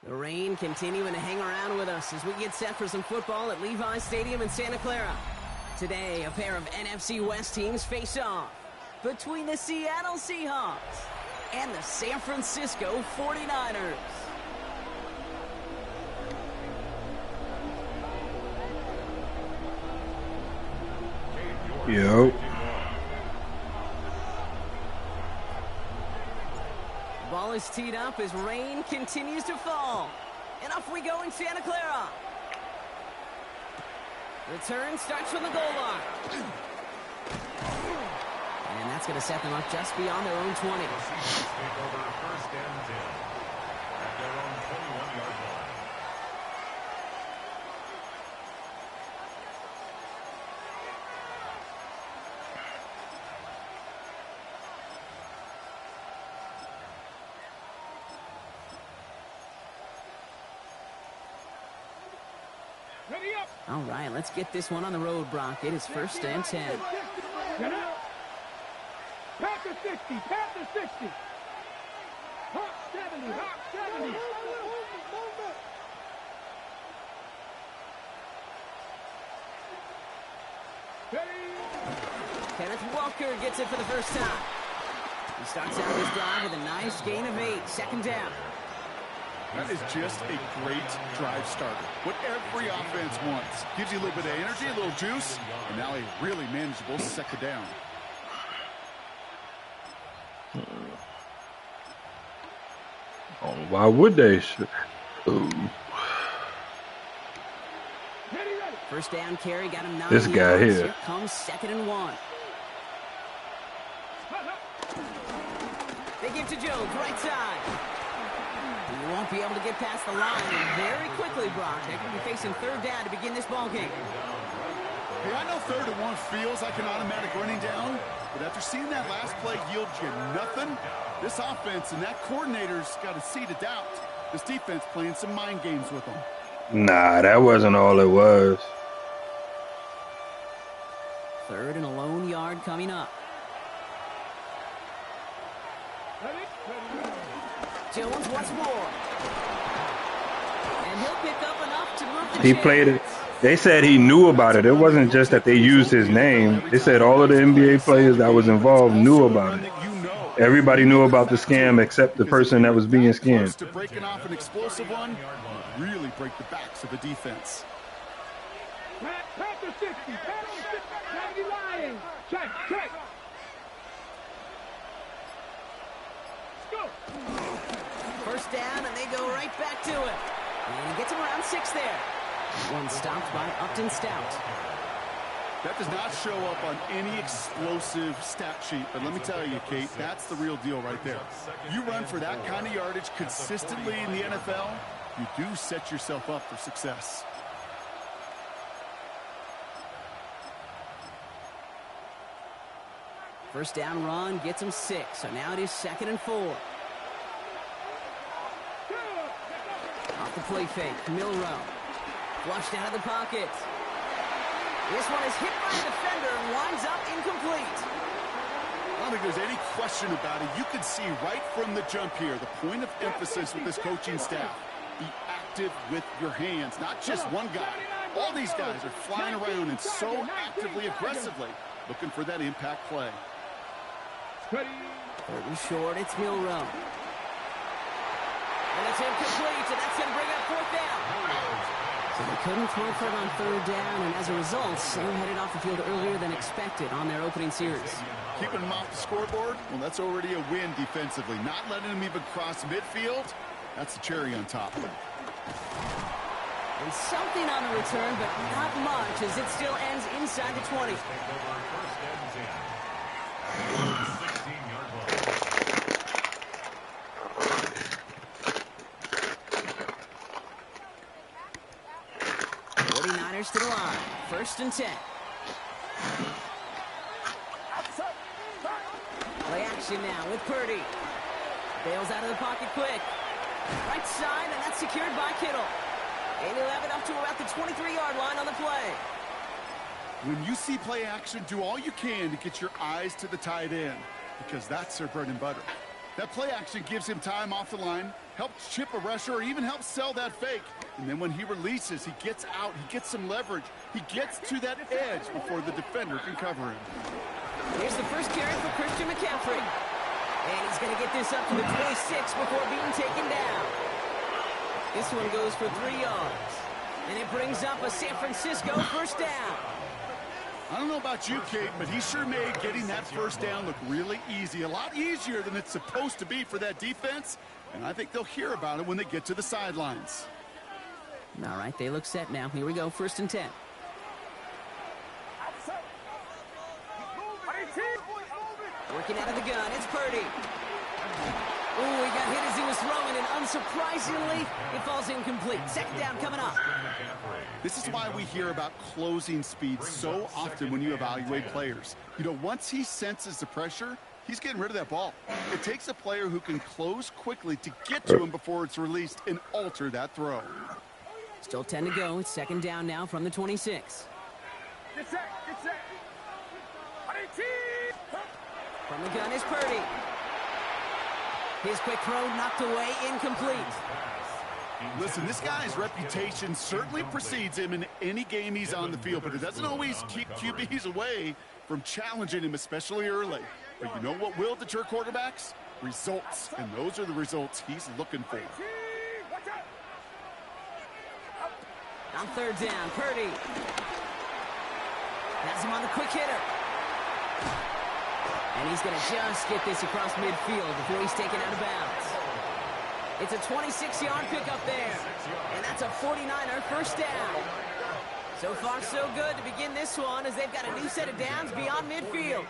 The rain continuing to hang around with us as we get set for some football at Levi Stadium in Santa Clara. Today, a pair of NFC West teams face off between the Seattle Seahawks and the San Francisco 49ers. Yo. Ball is teed up as rain continues to fall. And off we go in Santa Clara. Return starts from the goal line. And that's going to set them up just beyond their own 20. All right, let's get this one on the road, Brock. It is 1st and 10. Get up. Pass to 60. Pass to 60. Hop 70. Hop 70. Kenneth Walker gets it for the first time. He starts out his drive with a nice gain of 8. 2nd down. That is just a great drive starter. What every offense wants. Gives you a little bit of energy, a little juice, and now a really manageable 2nd down. Oh, why would they? First down carry got him 9 This guy yards. here. Here comes 2nd and 1. They give to Jones, right side. He won't be able to get past the line very quickly, Brock. They're going to be facing 3rd down to begin this ball game. Hey, I know 3rd and 1 feels like an automatic running down, but after seeing that last play yield you nothing, this offense and that coordinator's got a seed of doubt. This defense playing some mind games with them. Nah, that wasn't all it was. 3rd and a lone yard coming up. Jones once more. And he'll pick up enough to move the He played it. They said he knew about it. It wasn't just that they used his name. They said all of the NBA players that was involved knew about it. Everybody knew about the scam except the person that was being scammed. To breaking off an explosive one, really break the backs of the defense. Pass to 60. Pass to 60. 90 lying. Check. Go. 1st down, and they go right back to it. And he gets him around 6 there. One stopped by Upton Stout. That does not show up on any explosive stat sheet, but let me tell you, Kate, that's the real deal right there. You run for that kind of yardage consistently in the NFL, you do set yourself up for success. First down run gets him 6, so now it is 2nd and 4. Off the play fake, Milrow. Flushed out of the pocket. This one is hit by a defender and winds up incomplete. I don't think there's any question about it. You can see right from the jump here, the point of emphasis with this coaching staff. Be active with your hands, not just one guy. All these guys are flying around and so actively, aggressively, looking for that impact play. 3rd and short, it's Milrow. And it's incomplete, and that's going to bring up 4th down. So they couldn't throw for it on 3rd down, and as a result, Sam headed off the field earlier than expected on their opening series. Keeping them off the scoreboard, well, that's already a win defensively. Not letting them even cross midfield, that's the cherry on top. And something on the return, but not much, as it still ends inside the 20. To the line. 1st and 10. Play action now with Purdy. Bails out of the pocket quick. Right side, and that's secured by Kittle. And he'll have it up to about the 23-yard line on the play. When you see play action, do all you can to get your eyes to the tight end, because that's their bread and butter. That play action gives him time off the line, helps chip a rusher, or even helps sell that fake. And then when he releases, he gets out, he gets some leverage. He gets to that edge before the defender can cover him. Here's the first carry for Christian McCaffrey. And he's going to get this up to the 26 before being taken down. This one goes for 3 yards. And it brings up a San Francisco first down. I don't know about you, Kate, but he sure made getting that first down look really easy. A lot easier than it's supposed to be for that defense. And I think they'll hear about it when they get to the sidelines. All right, they look set now. Here we go, 1st and 10. Working out of the gun, it's Purdy. Ooh, he got hit as he was throwing, and unsurprisingly, it falls incomplete. 2nd down coming up. This is why we hear about closing speed so often when you evaluate players. You know, once he senses the pressure, he's getting rid of that ball. It takes a player who can close quickly to get to him before it's released and alter that throw. Still 10 to go. It's 2nd down now from the 26. Get set. From the gun is Purdy. His quick throw knocked away, incomplete. Listen, this guy's reputation certainly precedes him in any game he's on the field, but it doesn't always keep QBs away from challenging him, especially early. But you know what will deter quarterbacks? Results, and those are the results he's looking for. On 3rd down, Purdy has him on the quick hitter. And he's going to just get this across midfield before he's taken out of bounds. It's a 26-yard pickup there. And that's a 49er first down. So far, so good to begin this one as they've got a new set of downs beyond midfield.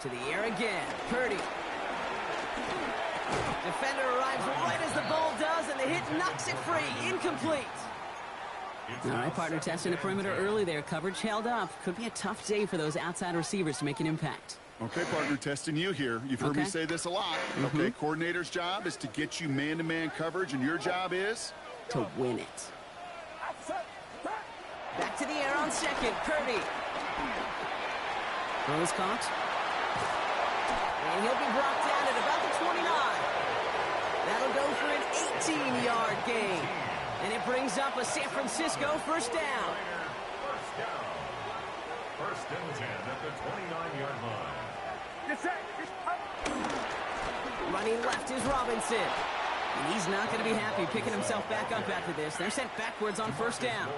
To the air again. Purdy. Defender arrives right as the ball does, and the hit knocks it free. Incomplete. All right, partner, testing the perimeter early there. Coverage held up. Could be a tough day for those outside receivers to make an impact. Okay, partner, testing you here. You've heard me say this a lot. Okay, coordinator's job is to get you man-to-man coverage, and your job is? To win it. Back to the air on 2nd. Purdy. Throws caught. And he'll be brought down at about the 29. That'll go for an 18-yard gain. And it brings up a San Francisco first down. First and 10 at the 29-yard line. Running left is Robinson. And he's not going to be happy picking himself back up after this. They're sent backwards on first down.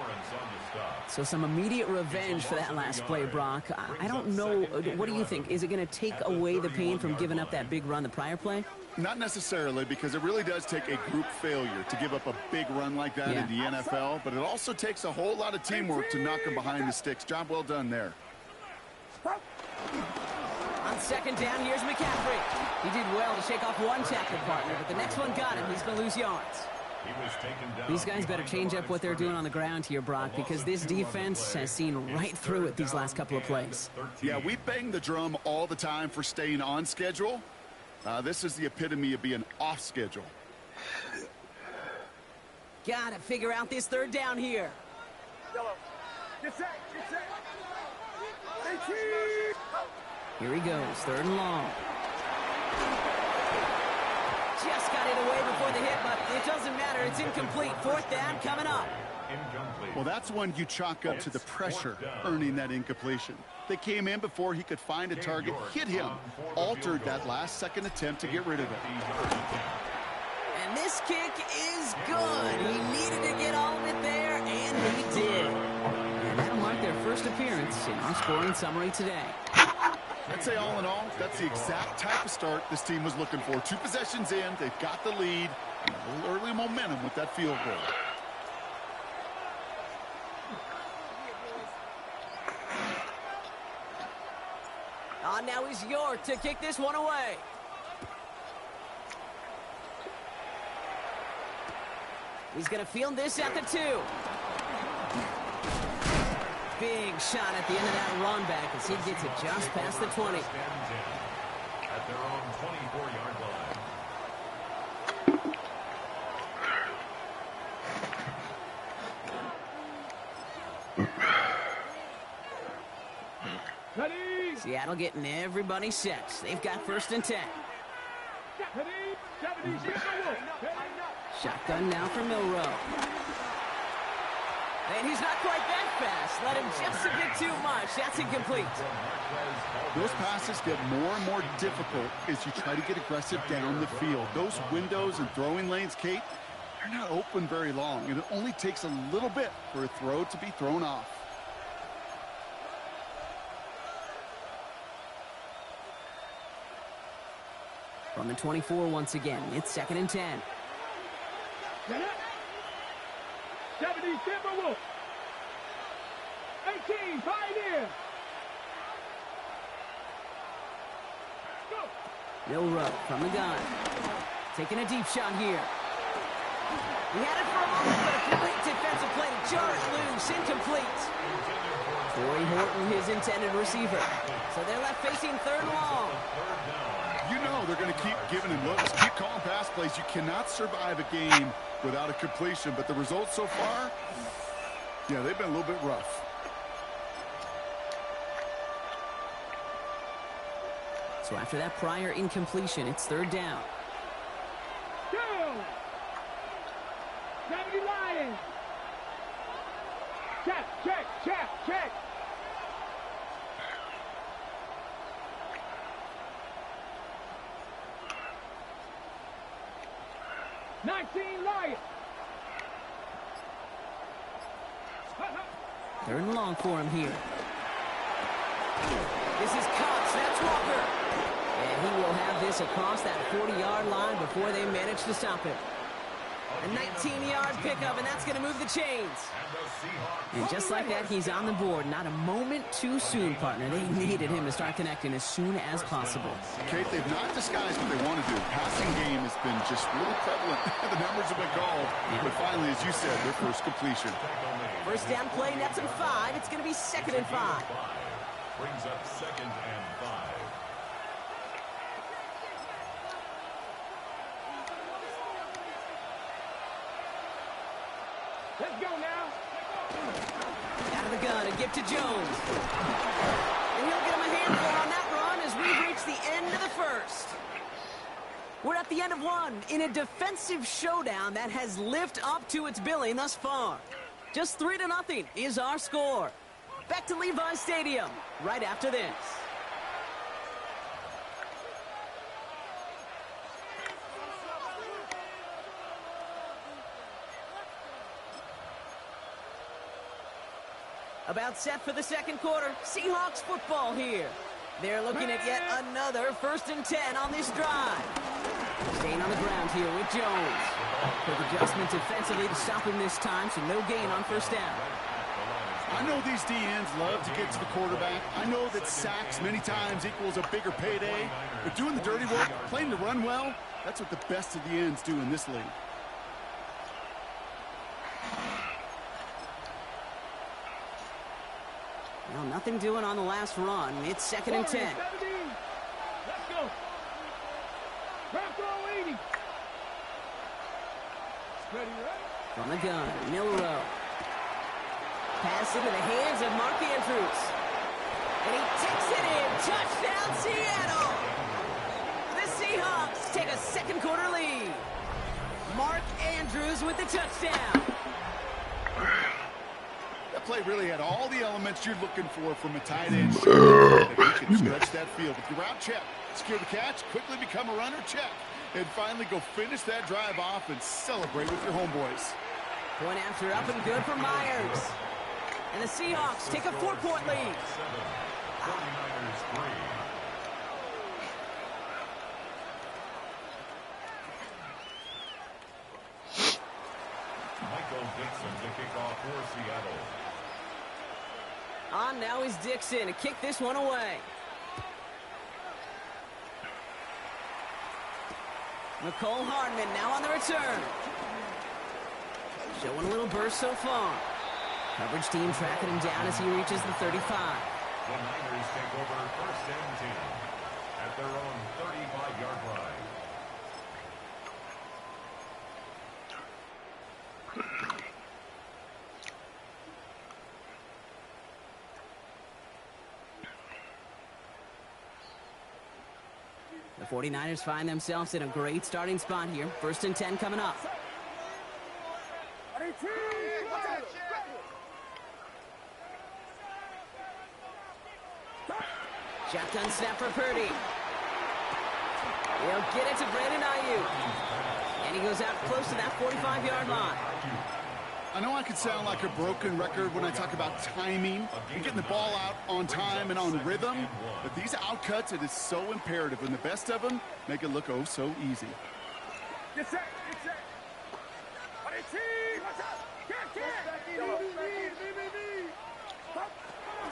So some immediate revenge for that last play, Brock. I don't know. What do you think? Is it going to take away the pain from giving up that big run the prior play? Not necessarily, because it really does take a group failure to give up a big run like that in the NFL, but it also takes a whole lot of teamwork to knock him behind the sticks. Job well done there. On 2nd down, here's McCaffrey. He did well to shake off one tackle partner, but the next one got him. He's going to lose yards. These guys better change up what they're doing on the ground here, Brock, because this defense has seen right through it these last couple of plays. Yeah, we bang the drum all the time for staying on schedule. This is the epitome of being off schedule. Gotta figure out this 3rd down here. Here he goes, 3rd and long. Just got it away before the hit, but it doesn't matter. It's incomplete. 4th down coming up. Well, that's one you chalk up to the pressure earning that incompletion. They came in before he could find a target, hit him, altered that last-second attempt to get rid of it. And this kick is good. He needed to get all of it there, and he did. And that'll mark their first appearance in our scoring summary today. I'd say all in all, that's the exact type of start this team was looking for. 2 possessions in, they've got the lead, and a little early momentum with that field goal. Now is York to kick this one away. He's going to field this at the 2. Big shot at the end of that run back as he gets it just past the 20. At their own 24-yard line. Ready. Seattle getting everybody set. They've got 1st and 10. Ready. 70. Shotgun now for Milrow. And he's not quite that fast. Let him just a bit too much. That's incomplete. Those passes get more and more difficult as you try to get aggressive down the field. Those windows and throwing lanes, Kate, they're not open very long, and it only takes a little bit for a throw to be thrown off. From the 24 once again, it's 2nd and 10. 70 Timberwolves. 18 Pioneer. Go. Milrow from the gun. Taking a deep shot here. He had it for a moment, but a great defensive play to jar it loose. Incomplete. Corey Horton, his intended receiver. So they're left facing 3rd and long. You know they're going to keep giving him looks, keep calling pass plays. You cannot survive a game without a completion, but the results so far, yeah, they've been a little bit rough. So after that prior incompletion, it's 3rd down. Go. 70 Lions. Check. 19 Lions. 3rd and long for him here. This is Cox. That's Walker. And he will have this across that 40-yard line before they manage to stop him. A 19-yard pickup, and that's going to move the chains. And just like that, he's on the board. Not a moment too soon, partner. They needed him to start connecting as soon as possible. Kate, they've not disguised what they want to do. Passing game has been just really prevalent. The numbers have been called. But finally, as you said, their first completion. 1st down play, nets him 5. It's going to be 2nd and 5. Brings up 2nd and 5. Let's go now. Out of the gun, a gift to Jones. And he'll get him a handful on that run as we've reached the end of the 1st. We're at the end of 1 in a defensive showdown that has lived up to its billing thus far. Just 3-0 is our score. Back to Levi Stadium right after this. About set for the 2nd quarter. Seahawks football here. They're looking at yet another 1st and 10 on this drive. Staying on the ground here with Jones. Quick adjustment defensively to stop him this time, so no gain on 1st down. I know these DNs love to get to the quarterback. I know that sacks many times equals a bigger payday. But doing the dirty work, playing to run well, that's what the best of the ends do in this league. Well, nothing doing on the last run. It's 2nd and 10. Let's go. Back row 80. Ready, right? From the gun, Milrow. Pass into the hands of Mark Andrews. And he takes it in. Touchdown, Seattle! The Seahawks take a 2nd quarter lead. Mark Andrews with the touchdown. That play really had all the elements you're looking for from a tight end. That he can stretch that field with your route check. Secure the catch, quickly become a runner, check. And finally go finish that drive off and celebrate with your homeboys. Point after up and good for Myers. And the Seahawks take a 4-point lead. 49ers 3. Michael Dixon to kick off for Seattle. On now is Dixon to kick this one away. Nicole Hardman now on the return. Showing a little burst so far. Coverage team tracking him down as he reaches the 35. The Niners take over 1st and 10 at their own 35-yard line. The 49ers find themselves in a great starting spot here. 1st and 10 coming up. Shotgun snap for Purdy. He'll get it to Brandon Ayuk. And he goes out close to that 45-yard line. I know I could sound like a broken record when I talk about timing and getting the ball out on time and on rhythm, but these outcuts, it is so imperative, and the best of them make it look oh so easy.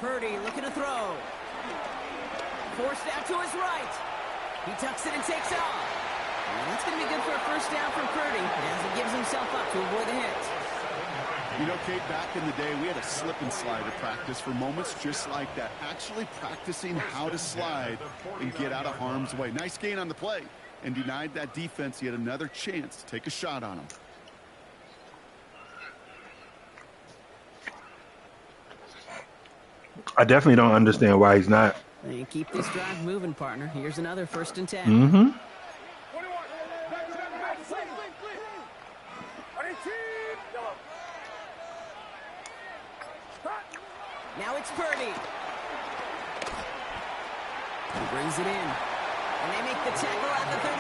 Purdy looking to throw. Forced out to his right. He tucks it and takes off. And that's going to be good for a 1st down from Purdy as he gives himself up to avoid the hit. You know, Kate, back in the day, we had a slip and slide at practice for moments just like that. Actually practicing how to slide and get out of harm's way. Nice gain on the play, and denied that defense yet another chance to take a shot on him. I definitely don't understand why he's not. And keep this drive moving, partner. Here's another 1st and 10. Mm-hmm. Now it's Purdy. He brings it in. And they make the tackle at the 38.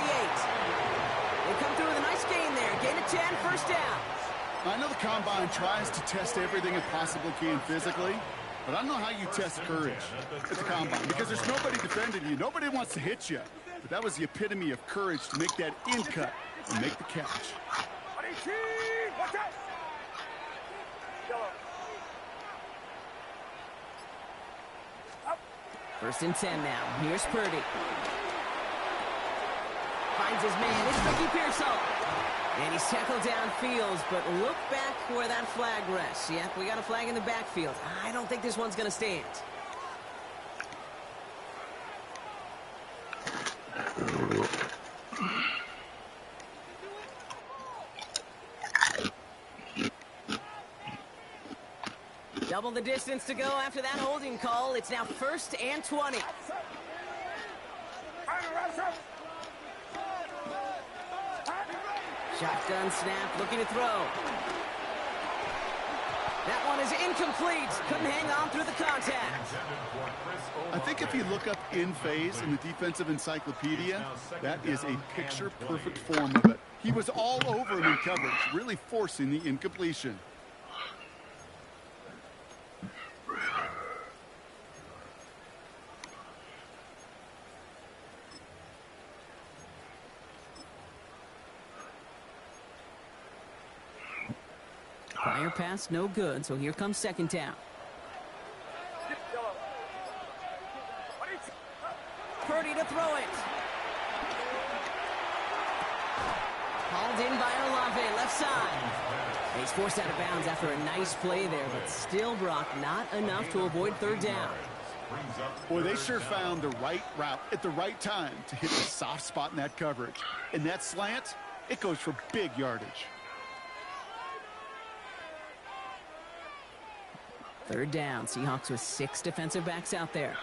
They come through with a nice gain there. Gain of 10, 1st down. I know the Combine tries to test everything it possibly can physically, but I don't know how you test courage at the Combine, because there's nobody defending you. Nobody wants to hit you. But that was the epitome of courage to make that in cut and make the catch. 1st and 10 now. Here's Purdy. Finds his man. It's Ricky Pearsall. And he's tackled downfield, but look back where that flag rests. Yep, we got a flag in the backfield. I don't think this one's going to stand. Double the distance to go after that holding call. It's now 1st and 20. Shotgun snap, looking to throw. That one is incomplete. Couldn't hang on through the contact. I think if you look up in phase in the defensive encyclopedia, that is a picture-perfect form of it. He was all over him in coverage, really forcing the incompletion. Fire pass, no good, so here comes 2nd down. Purdy to throw it. Hauled in by Olave, left side. He's forced out of bounds after a nice play there, but still, Brock, not enough to avoid 3rd down. Boy, they sure found the right route at the right time to hit the soft spot in that coverage. And that slant, it goes for big yardage. 3rd down. Seahawks with 6 defensive backs out there.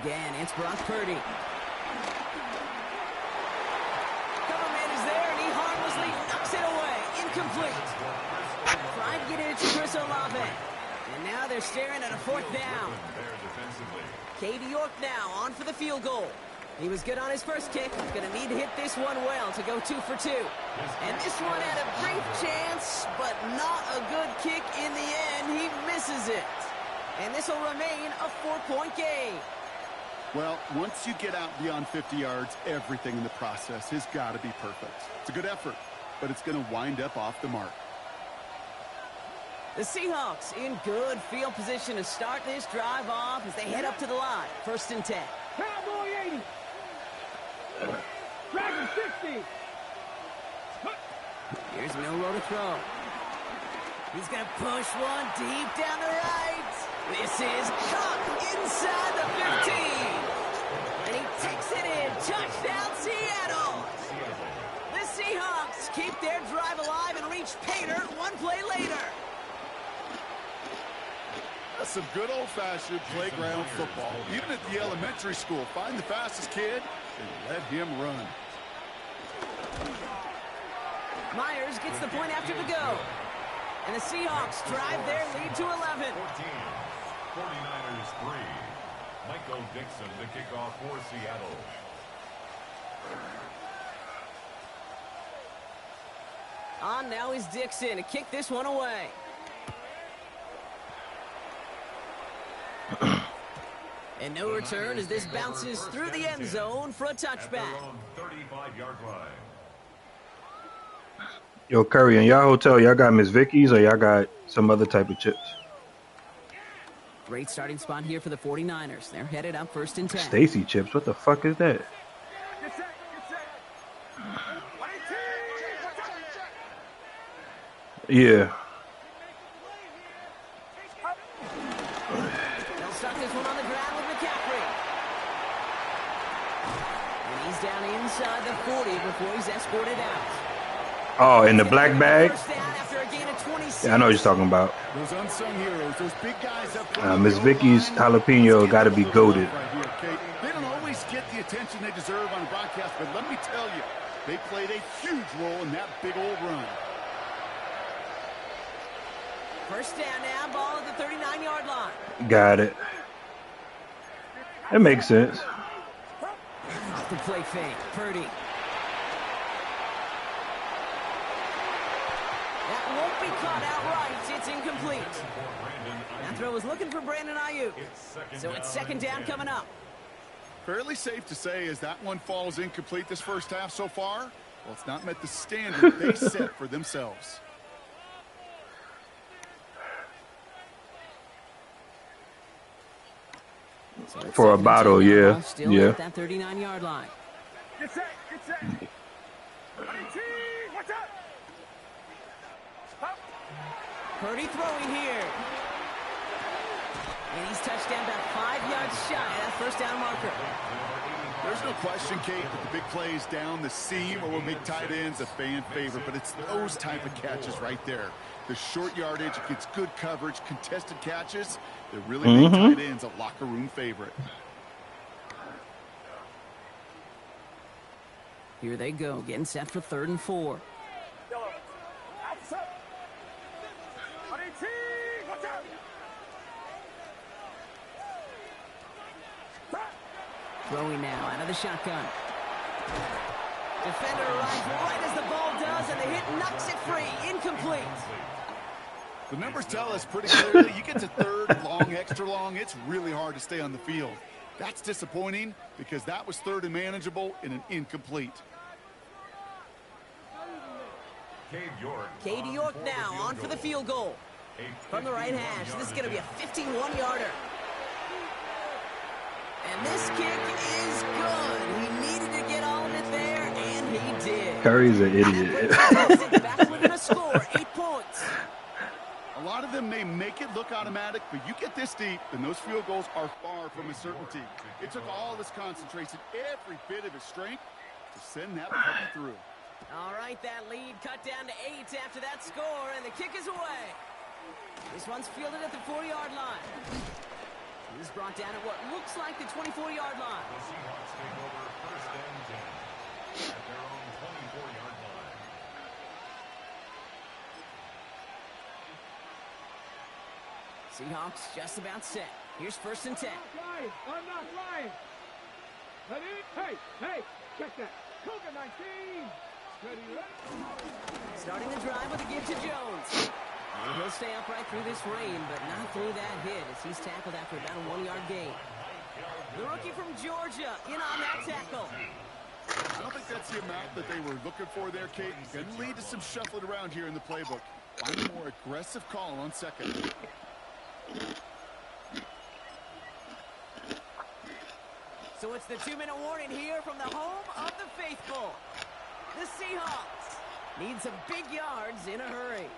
Again, it's Brock Purdy. Cover man is there, and he harmlessly knocks it away. Incomplete. Tried to get it to Chris Olave. And now they're staring at a 4th down. Katie York now on for the field goal. He was good on his first kick. Going to need to hit this one well to go 2 for 2. And this one had a brief chance, but not a good kick in the end. He misses it. And this will remain a 4-point game. Well, once you get out beyond 50 yards, everything in the process has got to be perfect. It's a good effort, but it's going to wind up off the mark. The Seahawks in good field position to start this drive off as they head up to the line. 1st and 10. Cowboy 80. Dragon 60. Here's Milroe to throw. He's going to push one deep down the right. This is caught inside the 15. And he takes it in. Touchdown, Seattle. The Seahawks keep their drive alive and reach pay dirt one play later. That's some good old-fashioned playground football. Even at the elementary school, find the fastest kid and let him run. Myers gets the point after the go. And the Seahawks drive their lead to 11. 49ers 3. Michael Dixon, the kickoff for Seattle. On now is Dixon to kick this one away. And no return as this bounces through the end zone for a touchback. 35-yard line. Yo, Curry, in y'all hotel, y'all got Miss Vicky's or y'all got some other type of chips? Great starting spot here for the 49ers. They're headed up 1st and 10. Stacy chips? What the fuck is that? Yeah. They'll start this one on the ground with McCaffrey. And he's down inside the 40 before he's escorted out. Oh, in the black bag? First down after a gain of 26. Yeah, I know what you're talking about. Those unsung heroes, those big guys up front. Miss Vicky's jalapeno got to be goated. They don't always get the attention they deserve on broadcast, but let me tell you, they played a huge role in that big old run. First down now, ball at the 39-yard line. Got it. It makes sense. Off the play fake, Purdy. That won't be caught outright. It's incomplete. That throw was looking for Brandon Ayuk. So it's 2nd down coming up. Fairly safe to say as that one falls incomplete this first half so far, well, it's not met the standard they set for themselves. So For a bottle, yeah. Still Yeah. at that 39-yard line. Get set, get set. Watch out. Purdy throwing here. And he's touched down about 5 yards shy of that first down marker. There's no question, Kate, that the big plays down the seam or will make tight ends a fan favorite, but it's those type of catches right there. The short yardage, it gets good coverage, contested catches. They really make tight ends a locker room favorite. Here they go, getting set for 3rd and 4. Throwing now out of the shotgun. Defender arrives right as the ball does, and the hit knocks it free. Incomplete. The numbers tell us pretty clearly, you get to 3rd, long, extra long, it's really hard to stay on the field. That's disappointing because that was 3rd and manageable in an incomplete. Cade York now on for the field goal. From the right hash, this is going to be a 51-yarder. And this kick is good. He needed to get all of it there, and he did. Curry's an idiot. Back within a score, 8 points. A lot of them may make it look automatic, but you get this deep, and those field goals are far from a certainty. It took all his concentration, every bit of his strength, to send that puppy through. All right, that lead cut down to 8 after that score, and the kick is away. This one's fielded at the 4-yard line. He's brought down at what looks like the 24-yard line. The Seahawks take over 1st and 10 at their own 24-yard line. Seahawks just about set. Here's 1st and 10. I'm not lying. Ready? Hey, check that. Cougar 19. Ready, Starting the drive with a give to Jones. And he'll stay upright through this rain, but not through that hit as he's tackled after about a 1-yard gain. The rookie from Georgia in on that tackle. I don't think that's the amount that they were looking for there, Kate. Going to lead to some shuffling around here in the playbook. Find a more aggressive call on 2nd. So it's the 2-minute warning here from the home of the faithful. The Seahawks need some big yards in a hurry.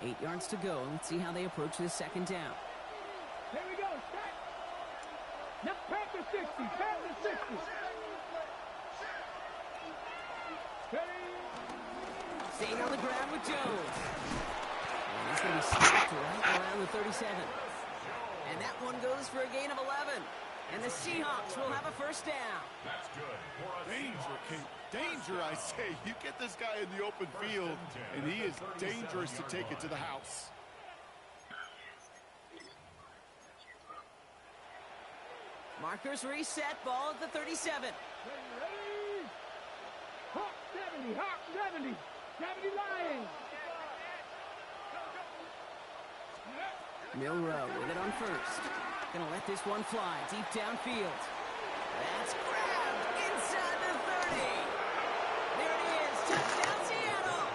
8 yards to go. Let's see how they approach this second down. Here we go. Set. Now, Panther 60. Panther 60. Staying on the ground with Jones. And he's going to be stopped right around the 37. And that one goes for a gain of 11. And the Seahawks will have a first down. That's good. Danger, King. Danger, I say. You get this guy in the open field, and he is dangerous to take it to the house. Markers reset. Ball at the 37. Ready. Hawk 70. Hawk 70. 70 Lions. Milrow with it on first. Gonna let this one fly deep downfield. That's grabbed inside the 30. There it is. Touchdown, Seattle.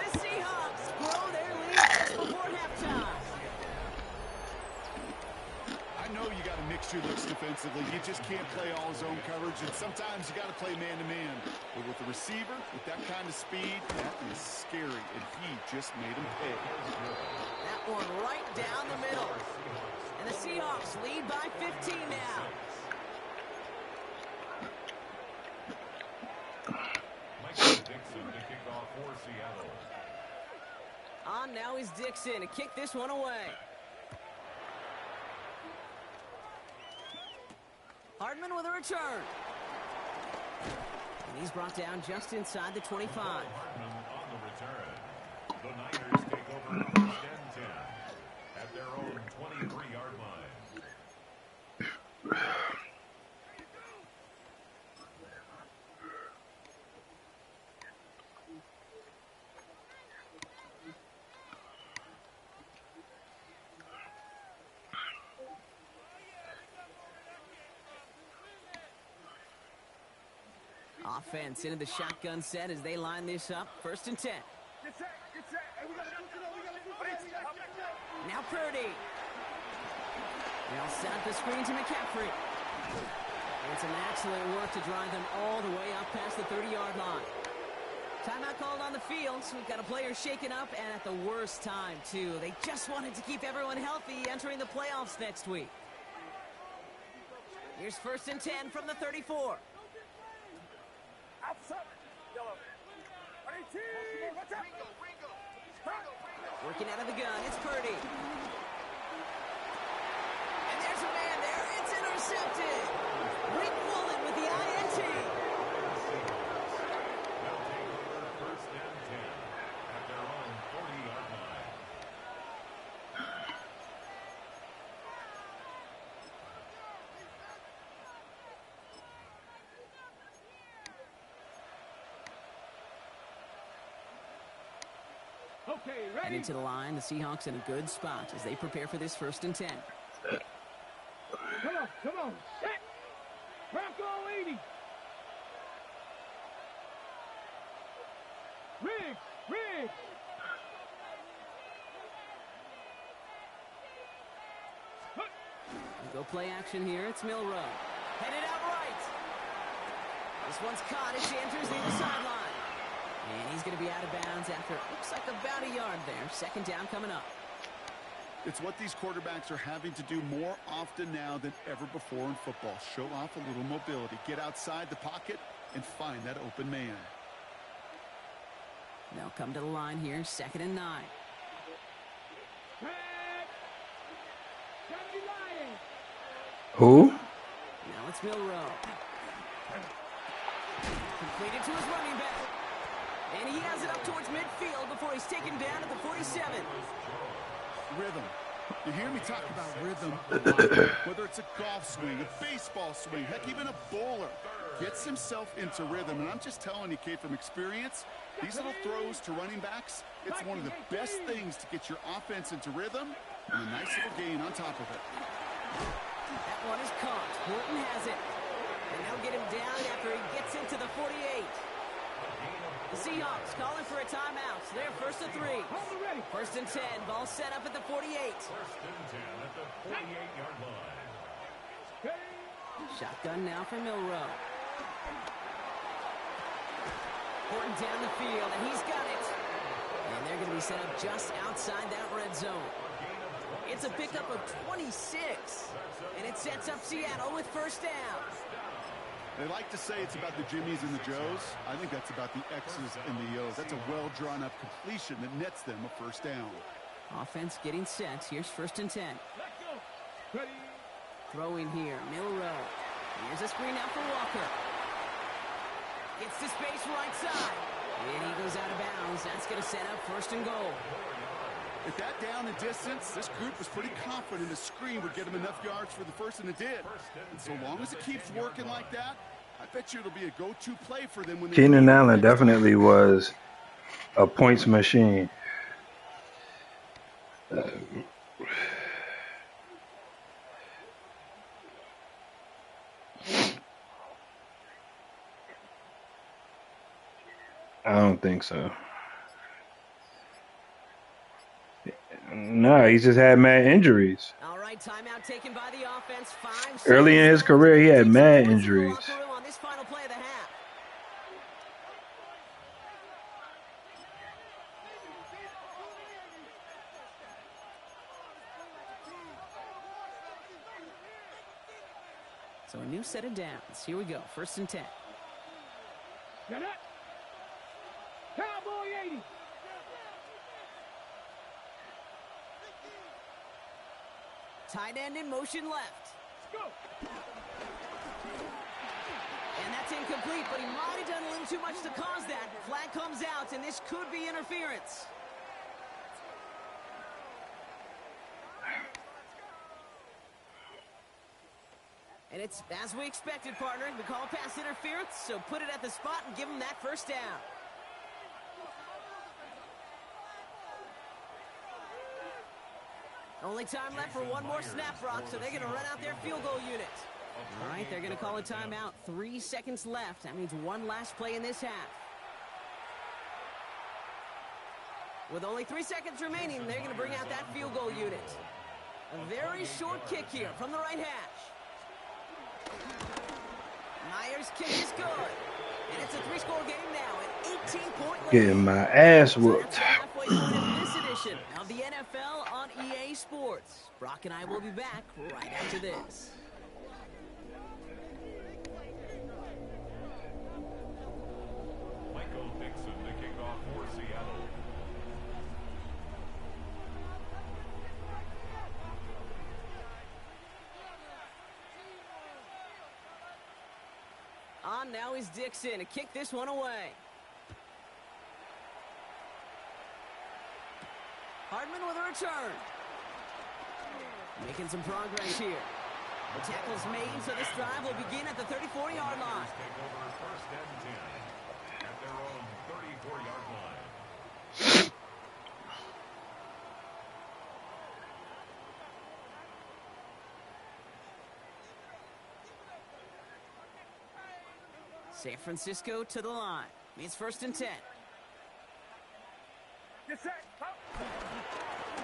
The Seahawks grow their lead just before halftime. I know you got to mix your looks defensively. You just can't play all zone coverage, and sometimes you got to play man-to-man. But with the receiver, with that kind of speed, that is scary, and he just made him pay. That one right down the middle. And the Seahawks lead by 15 now. Michael Dixon to kick off for Seattle. On now is Dixon to kick this one away. Hardman with a return. And he's brought down just inside the 25. Hardman on the return. The Niners take over first and 10 at their own 23-yard line. Offense into the shotgun set as they line this up. First and 10. Now Purdy. They'll set up the screen to McCaffrey. And some excellent work to drive them all the way up past the 30-yard line. Timeout called on the field, so we've got a player shaken up, and at the worst time, too. They just wanted to keep everyone healthy entering the playoffs next week. Here's first and 10 from the 34. Working out of the gun, it's Purdy. And there's a man there, it's intercepted. Rick Woolen with the INT. They'll take over first and 10 at their own 40-yard line. Okay, And ready? into the line, the Seahawks in a good spot as they prepare for this first and 10. Come on. Set. Bronco 80. Riggs. Go play action here, it's Milrow. Headed out right. This one's caught as she enters the other sideline. And he's going to be out of bounds after, looks like about a yard there. Second down coming up. It's what these quarterbacks are having to do more often now than ever before in football. Show off a little mobility. Get outside the pocket and find that open man. They'll come to the line here, second and 9. Back. 70 Lions. Who? Now it's Milrow. Completed to his running back. And he has it up towards midfield before he's taken down at the 47. Rhythm. You hear me talk about rhythm a lot. Whether it's a golf swing, a baseball swing, heck, even a bowler gets himself into rhythm. And I'm just telling you, kid, from experience, these little throws to running backs, it's one of the best things to get your offense into rhythm and a nice little gain on top of it. That one is caught. Horton has it. And they'll get him down after he gets into the 48. The Seahawks calling for a timeout. They're first and 3. Ready. First and 10. Ball set up at the 48. First and 10 at the 48-yard line. Shotgun now for Milrow. Horton down the field, and he's got it. And they're going to be set up just outside that red zone. It's a pickup of 26. And it sets up Seattle with first down. They like to say it's about the Jimmies and the Joes. I think that's about the X's and the O's. That's a well-drawn-up completion that nets them a first down. Offense getting set. Here's 1st and 10. Throwing here, Milrow. Here's a screen out for Walker. Gets to space right side. And he goes out of bounds. That's going to set up 1st and goal. At that down and distance, this group was pretty confident the screen would get them enough yards for the first, and it did. And so long as it keeps working like that, I bet you it'll be a go-to play for them when they Keenan Allen definitely was a points machine. I don't think so. No, he just had mad injuries. All right, timeout taken by the offense. Early in his career, he had mad injuries. On this final play of the half. So a new set of downs. Here we go. 1st and 10. Get it. Cowboy 80. Tight end in motion left. Go. And that's incomplete, but he might have done a little too much to cause that. Flag comes out, and this could be interference. And it's as we expected, partner. We call pass interference, so put it at the spot and give him that first down. Only time left for one more snap, Brock, so they're going to run out their field goal unit. All right, they're going to call a timeout. 3 seconds left. That means one last play in this half. With only 3 seconds remaining, they're going to bring out that field goal unit. A very short kick here from the right hash. Myers' kick is good. And it's a 3-score game now, an 18-point lead. Getting my ass whooped. So halfway point of this edition of the NFL on EA Sports. Brock and I will be back right after this. Michael Dixon to kick off for Seattle. On now is Dixon to kick this one away. Hardman with a return. Making some progress here. The tackle's made, so this drive will begin at the 34-yard line. Take over 1st and 10 at their own 34-yard line. San Francisco to the line. It's 1st and 10. Get set. Up.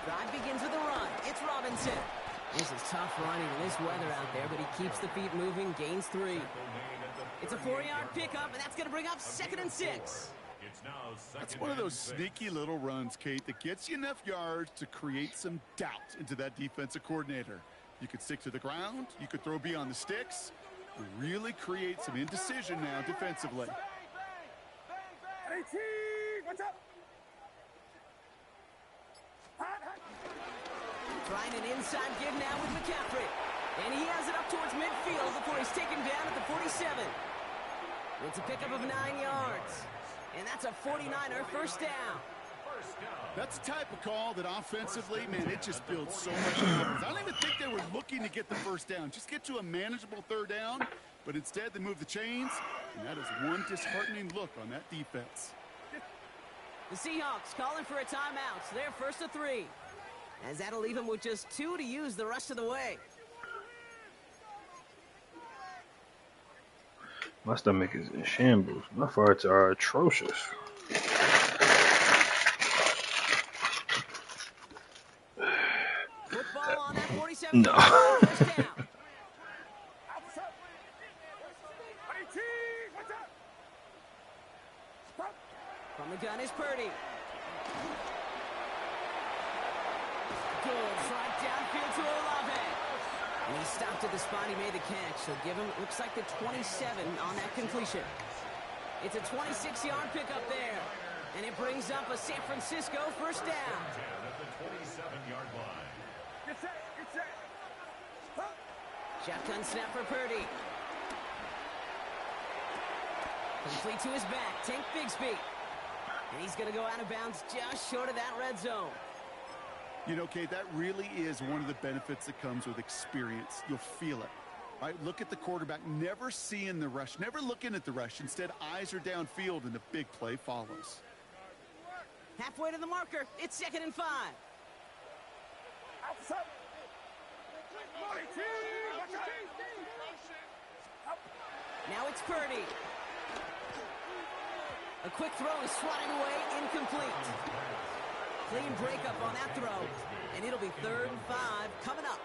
Drive begins with a run. It's Robinson. This is tough running in this weather out there, but he keeps the feet moving, gains 3. It's a 4-yard pickup, and that's going to bring up 2nd and 6. That's one of those sneaky little runs, Kate, that gets you enough yards to create some doubt into that defensive coordinator. You could stick to the ground. You could throw beyond the sticks. Really create some indecision now defensively. What's up? Trying an inside give now with McCaffrey. And he has it up towards midfield before he's taken down at the 47. It's a pickup of 9 yards. And that's a 49er first down. That's the type of call that offensively, man, it just builds so much confidence. I don't even think they were looking to get the first down. Just get to a manageable 3rd down. But instead, they move the chains. And that is one disheartening look on that defense. The Seahawks calling for a timeout. So they're 1st and 3. As that'll leave them with just 2 to use the rest of the way. My stomach is in shambles. My farts are atrocious. Football on that 47. No. First down. From the gun is Purdy. Gold right downfield to Olave. And he stopped at the spot he made the catch. So give him, looks like the 27 on that completion. It's a 26-yard pickup there. And it brings up a San Francisco first down. At the 27-yard line. Get set. Get set. Huh? Shotgun snap for Purdy. Complete to his back, Tank Bigsby. And he's going to go out of bounds just short of that red zone. You know, Kate, that really is one of the benefits that comes with experience. You'll feel it. Right, look at the quarterback, never seeing the rush, never looking at the rush. Instead, eyes are downfield, and the big play follows. Halfway to the marker, it's 2nd and 5. Outside. Now it's Purdy. A quick throw is swatted away, incomplete. Clean breakup on that throw, and it'll be 3rd and 5 coming up.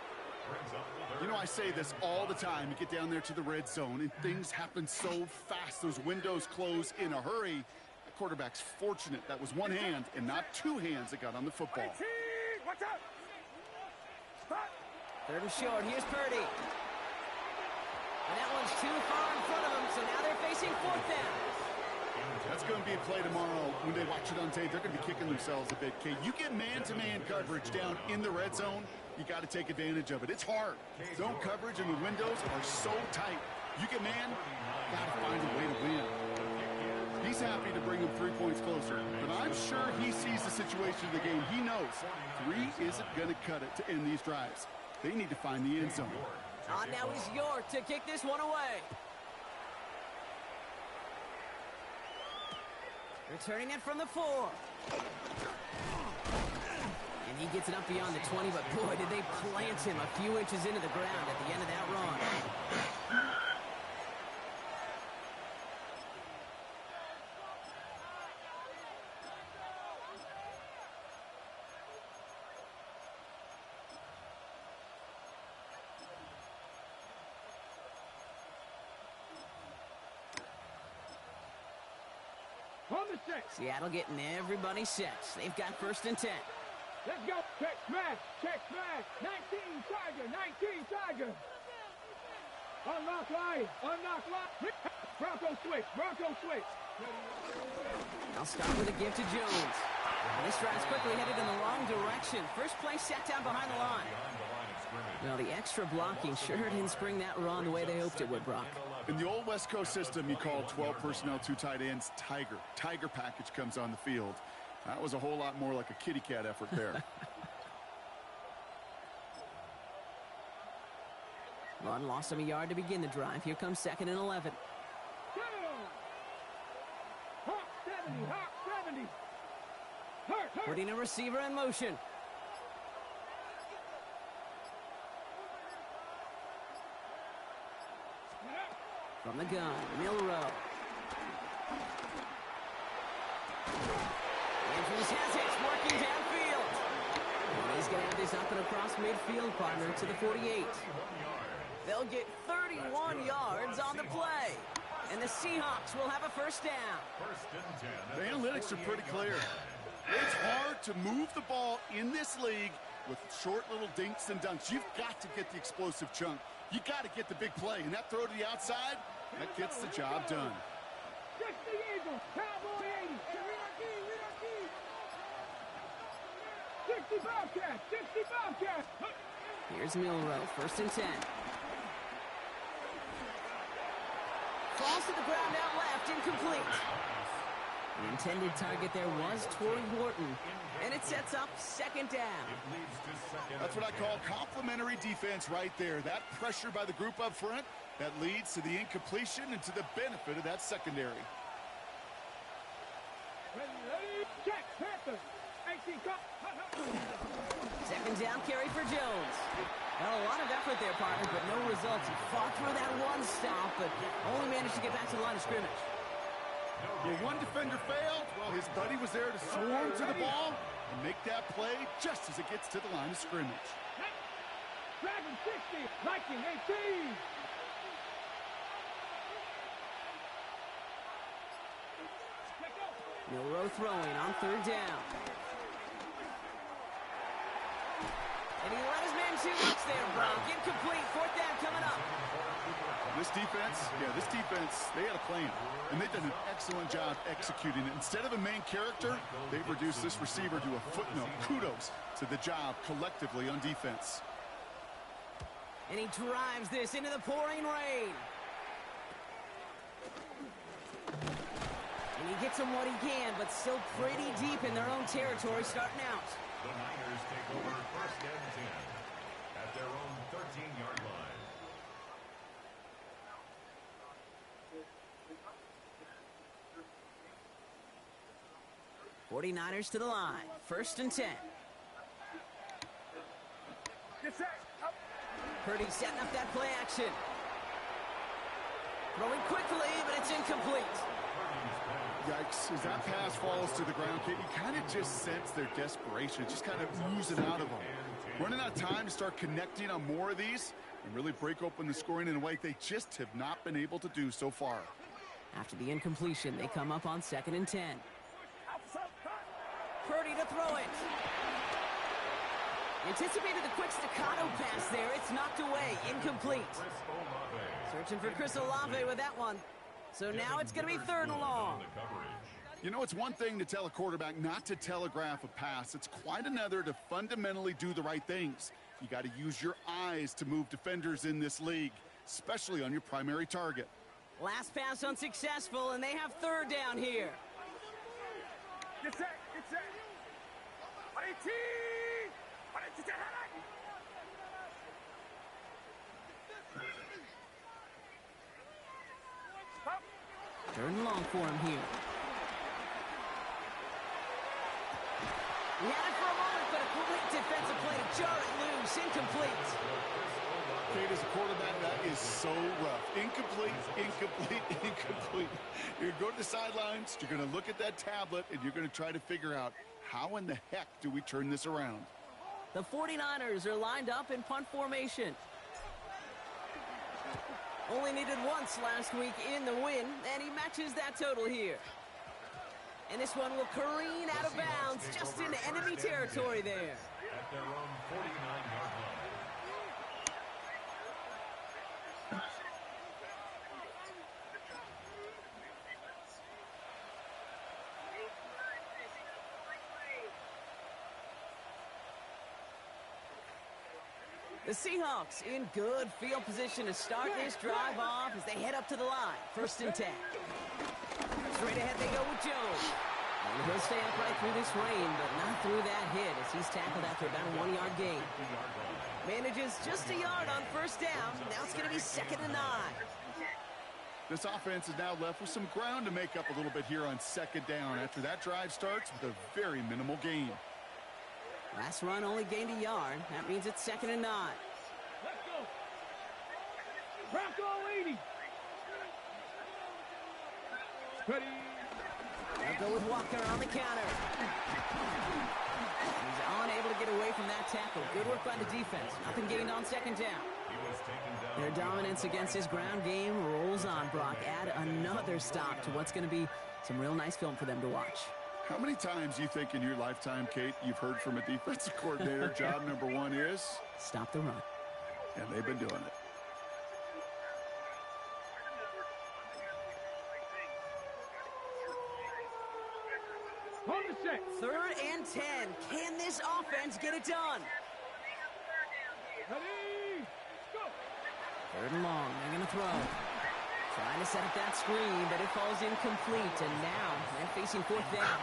You know, I say this all the time. You get down there to the red zone, and things happen so fast. Those windows close in a hurry. The quarterback's fortunate that was one hand and not two hands that got on the football. Watch out. Spot. 3rd and short, here's Purdy. And that one's too far in front of him, so now they're facing 4th down. That's going to be a play tomorrow. When they watch it on tape, they're going to be kicking themselves a bit. Kate, you get man-to-man coverage down in the red zone, you got to take advantage of it. It's hard. Zone coverage and the windows are so tight. You get man, got to find a way to win. He's happy to bring them 3 points closer, but I'm sure he sees the situation of the game. He knows 3 isn't going to cut it to end these drives. They need to find the end zone. On now is York to kick this one away. Returning it from the 4. And he gets it up beyond the 20, but boy, did they plant him a few inches into the ground at the end of that run. On the 6. Seattle getting everybody set. They've got 1st and 10. Let's go. Check smash. Check smash. 19 Tiger. 19 Tiger. Unlock line. Unlock line. Bronco switch. Bronco switch. I'll start with a give to Jones. And this drive's quickly headed in the wrong direction. First play set down behind the line. Well, the extra blocking sure didn't spring that run the way they hoped it would, Brock. In the old West Coast system, you call 12 personnel, 2 tight ends, Tiger. Tiger package comes on the field. That was a whole lot more like a kitty cat effort there. Run lost him a yard to begin the drive. Here comes 2nd and 11. Go. Hawk 70. Hawk 70. Hurt. Putting a receiver in motion. From the gun, Milrow. Andrews has it, working downfield. And he's going to have this up and across midfield, partner, to the 48. They'll get 31 yards on the play. And the Seahawks will have a first down. The analytics are pretty clear. It's hard to move the ball in this league with short little dinks and dunks. You've got to get the explosive chunk. You got to get the big play. And that throw to the outside, that gets the job done. 60 Eagles. Cowboy 80. 60 Bobcats. 60 Bobcats. Here's Milrow, 1st and 10. Falls to the ground out left, incomplete. The intended target there was Torrey Horton, and it sets up 2nd down. That's what I call complimentary defense right there. That pressure by the group up front, that leads to the incompletion and to the benefit of that secondary. Ready. Check. Panther. 18 cup. 2nd down carry for Jones. Well, a lot of effort there, partner, but no results. He fought through that one stop, but only managed to get back to the line of scrimmage. Well, one defender failed. Well, his buddy was there to swarm to the ball and make that play just as it gets to the line of scrimmage. Dragon 60. Viking 18. Milrow throwing on 3rd down. And he let his man too much there, Brock. Incomplete. Fourth down coming up. This defense, they had a plan, and they've done an excellent job executing it. Instead of a main character, they've reduced this receiver to a footnote. Kudos to the job collectively on defense. And he drives this into the pouring rain. And he gets him what he can, but still pretty deep in their own territory starting out. The Niners take over first and 10 at their own 13-yard line. '49ers to the line. First and 10. Purdy setting up that play action. Throwing quickly, but it's incomplete. Yikes. As that pass falls to the ground, Kate, you kind of just sense their desperation, just kind of oozing out of them. Running out of time to start connecting on more of these and really break open the scoring in a way they just have not been able to do so far. After the incompletion, they come up on second and 10. Purdy to throw it. Anticipated the quick staccato pass there. It's knocked away. Incomplete. Searching for Chris Olave with that one. So now it's going to be third and long. You know, it's one thing to tell a quarterback not to telegraph a pass. It's quite another to fundamentally do the right things. You got to use your eyes to move defenders in this league, especially on your primary target. Last pass unsuccessful, and they have third down here. Get set. Third and long for him here. He had it for a moment, but a great defensive play to jar it loose. Incomplete. Kate, as a quarterback, that is so rough. Incomplete. You're going to go to the sidelines, you're going to look at that tablet, and you're going to try to figure out how in the heck do we turn this around. The 49ers are lined up in punt formation. Only needed once last week in the win, and he matches that total here. And this one will careen out of bounds just into enemy territory there. At their own 49-yard line. The Seahawks in good field position to start this drive off as they head up to the line. First and 10. Straight ahead they go with Jones. And he'll stay upright through this rain, but not through that hit as he's tackled after about a 1-yard gain. Manages just a yard on first down. Now it's going to be second and 9. This offense is now left with some ground to make up a little bit here on second down after that drive starts with a very minimal gain. Last run only gained a yard. That means it's second and 9. Let's go. Bronco 80. Ready. They'll go with Walker on the counter. He's unable to get away from that tackle. Good work by the defense. Nothing gained on second down. Their dominance against his ground game rolls on, Brock. Add another stop to what's going to be some real nice film for them to watch. How many times do you think in your lifetime, Kate, you've heard from a defensive coordinator, job number one is? Stop the run. And they've been doing it. Hold the set. Third and 10. Can this offense get it done? Ready. Go. Third and long. They're going to throw. Trying to set up that screen, but it falls incomplete. And now they're facing fourth down.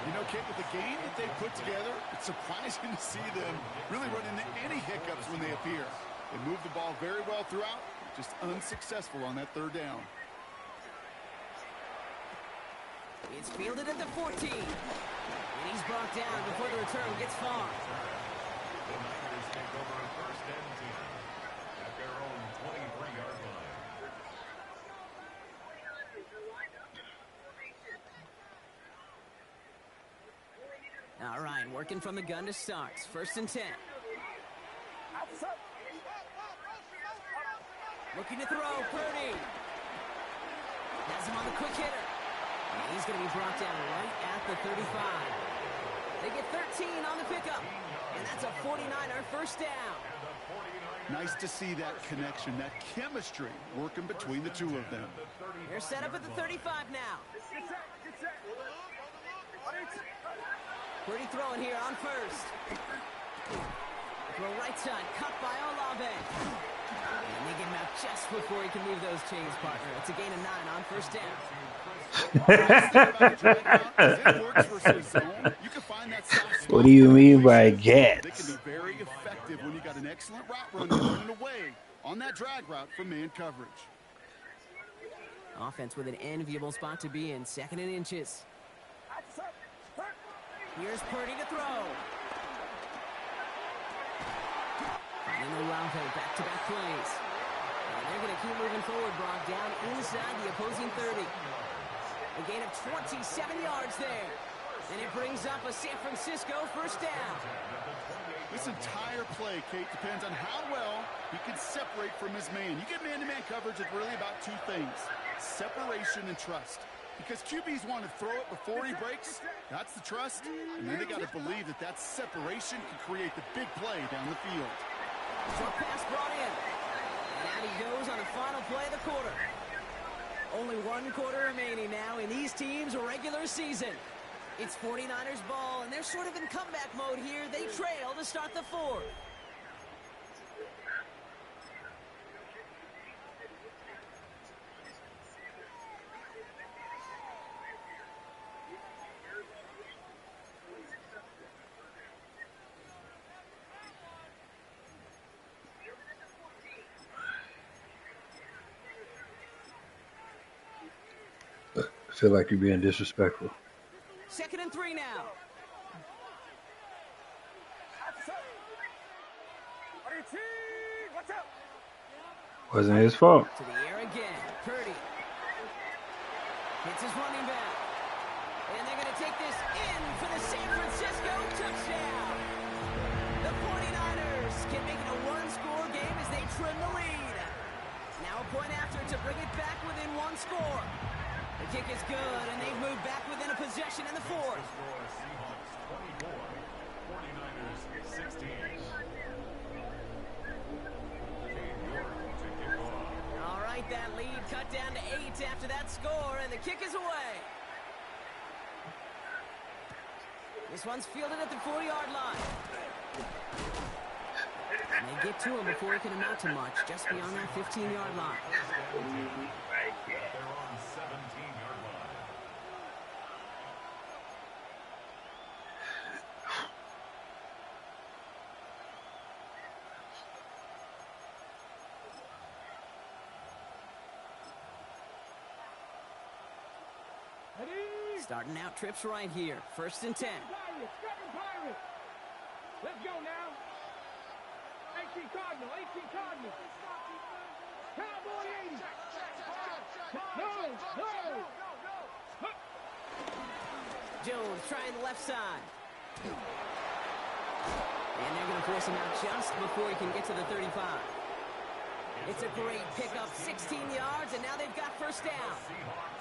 You know, Kate, with the game that they put together, it's surprising to see them really run into any hiccups when they appear. They move the ball very well throughout, just unsuccessful on that third down. It's fielded at the 14. And he's brought down before the return gets far. The Niners take over first and 10 at their own 23-yard line. All right, working from the gun to start. First and 10. Looking to throw, Purdy. Has him on the quick hitter. And he's going to be brought down right at the 35. They get 13 on the pickup. And that's a 49er first down. Nice to see that connection, that chemistry working between the two of them. They're set up at the 35 now. Pretty throwing here on first. Throw right side, cut by Olave. And they get him out just before he can move those chains, partner. It's a gain of 9 on first down. What do you mean by gets? They can be very effective when you got an excellent route runner running away on that drag route from man coverage. Offense with an enviable spot to be in, 2nd and inches. Here's Purdy to throw. Finding Olave, back-to-back plays. And they're going to keep moving forward, Brock, down inside the opposing 30. A gain of 27 yards there. And it brings up a San Francisco first down. This entire play, Kate, depends on how well he can separate from his man. You get man-to-man coverage, it's really about 2 things: separation and trust. Because QBs want to throw it before he breaks. That's the trust. And then they got to believe that that separation can create the big play down the field. Short pass brought in. And out he goes on the final play of the quarter. Only 1 quarter remaining now in these teams' regular season. It's 49ers ball, and they're sort of in comeback mode here. They trail to start the 4th. I feel like you're being disrespectful. 2nd and 3 now. Wasn't his fault. To the air again. Purdy. Hits his running back. And they're going to take this in for the San Francisco touchdown. The 49ers can make it a 1-score game as they trim the lead. Now a point after to bring it back within 1 score. The kick is good, and they've moved back within a possession in the 4th. Seahawks 24, 49ers 16. All right, that lead cut down to 8 after that score, and the kick is away. This one's fielded at the 40-yard line. And they get to him before he can amount to much, just beyond that 15-yard line. They're on 17-yard line. Starting out trips right here. 1st and 10. Pirates. Let's go now. 18 Cardinal. Cowboy 80. No. Jones trying the left side. And they're going to force him out just before he can get to the 35. It's a great pickup, 16 yards, and now they've got first down.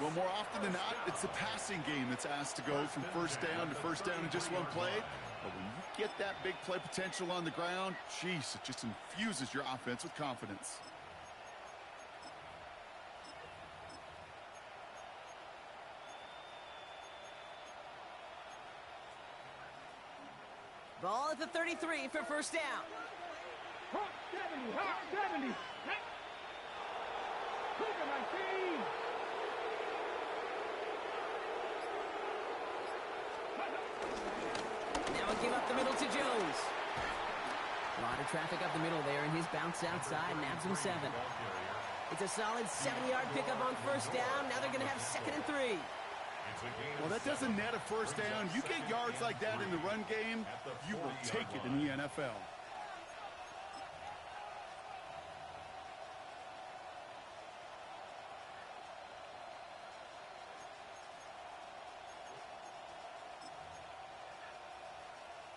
Well, more often than not, it's the passing game that's asked to go from first down to first down in just 1 play. But when you get that big play potential on the ground, geez, it just infuses your offense with confidence. Ball at the 33 for first down. Hot 70. Cougar 19. Now a give up the middle to Jones. A lot of traffic up the middle there, and his bounce outside nabs him 7. It's a solid 7-yard pickup on first down. Now they're going to have 2nd and 3. Well, that doesn't net a first down. You get yards like that in the run game, you will take it in the NFL.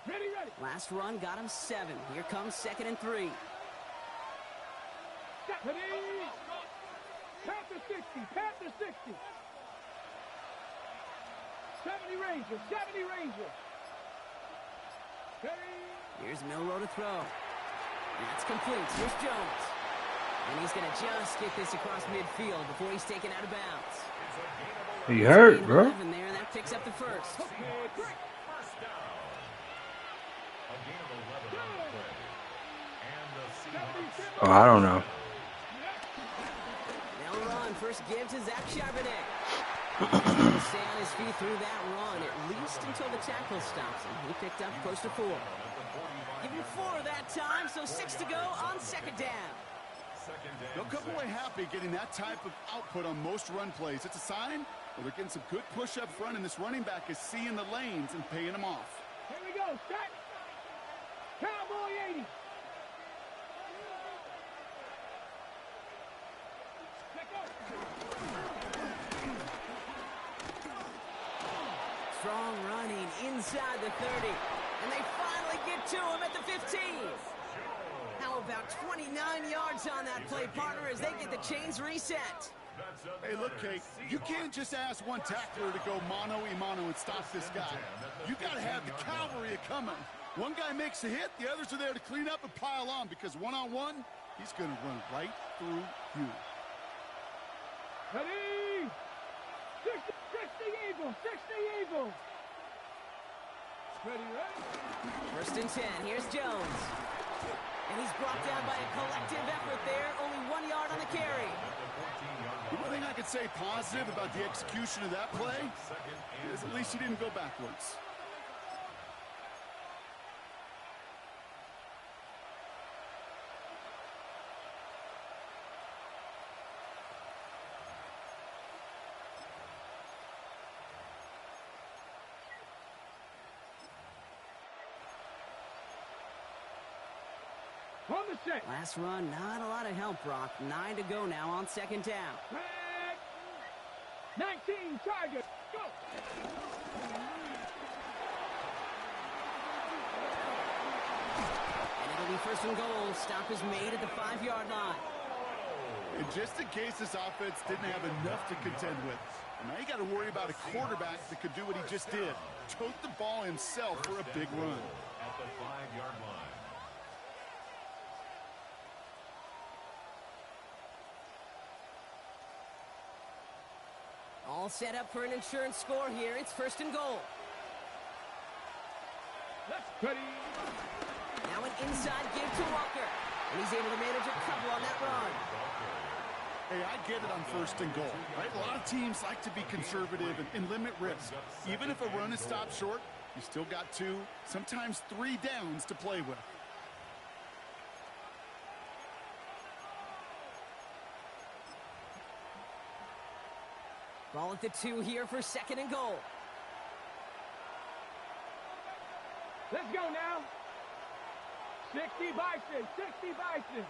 Ready. Last run got him 7. Here comes 2nd and 3. Panther 60. 70 Ranger. Here's Milroe to throw. That's complete. Here's Jones. And he's going to just get this across midfield before he's taken out of bounds. He hurt, bro. There, and that picks up the first. First down. A gain of 11 on the play. And the Seahawks. Oh, I don't know. They'll run. First give to Zach Charbonnet. Stay on his feet through that run, at least until the tackle stops him. He picked up close to 4. Give him 4 that time, so 6 to go on second down. They'll come away happy getting that type of output on most run plays. It's a sign well, they're getting some good push up front, and this running back is seeing the lanes and paying them off. Here we go. Set. Cowboy 80. Strong running inside the 30. And they finally get to him at the 15. How about 29 yards on that play, partner, as they get the chains reset. Hey, look, Kate, you can't just ask one tackler to go mano-a-mano and stop this guy. You got to have the cavalry coming. One guy makes a hit, the others are there to clean up and pile on, because one-on-one, he's going to run right through you. Ready? 60 Eagles. 60 Eagles. Ready, ready? First and 10. Here's Jones. And he's brought down by a collective effort there. Only 1 yard on the carry. The one thing I could say positive about the execution of that play is at least he didn't go backwards. On the set. Last run, not a lot of help, Brock. 9 to go now on second down. Red. 19 Tigers. Go. And it'll be first and goal. Stop is made at the 5-yard line. And just in case this offense didn't have enough to contend with, now you got to worry about a quarterback that could do what he just did. Tote the ball himself for a big run. At the 5-yard line. All set up for an insurance score here. It's first and goal. Ready. Now an inside give to Walker. And he's able to manage a couple on that run. Hey, I get it on first and goal, right? A lot of teams like to be conservative and limit risk. Even if a run is stopped short, you still got 2, sometimes 3 downs to play with. Ball at the 2 here for second and goal. Let's go now. 60 Bison. 60 Bison.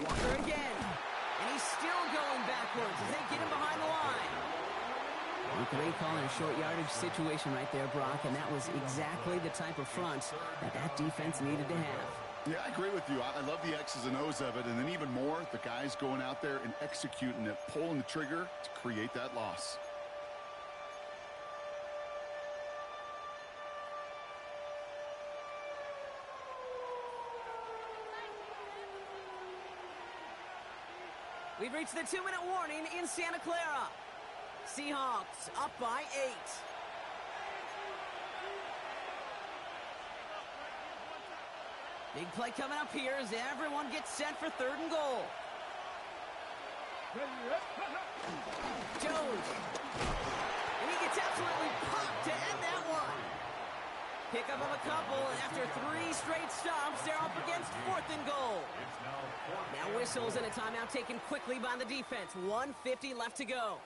Walker again. And he's still going backwards as they get him behind the line. You can call it a short yardage situation right there, Brock, and that was exactly the type of front that defense needed to have. Yeah, I agree with you. I love the X's and O's of it, and then even more, the guys going out there and executing it, pulling the trigger to create that loss. We've reached the 2-minute warning in Santa Clara. Seahawks up by 8. Big play coming up here as everyone gets set for third and goal. Jones. And he gets absolutely popped to end that one. Pick up of a couple, and after 3 straight stops, they're up against fourth and goal. Now whistles and a timeout taken quickly by the defense. 1:50 left to go.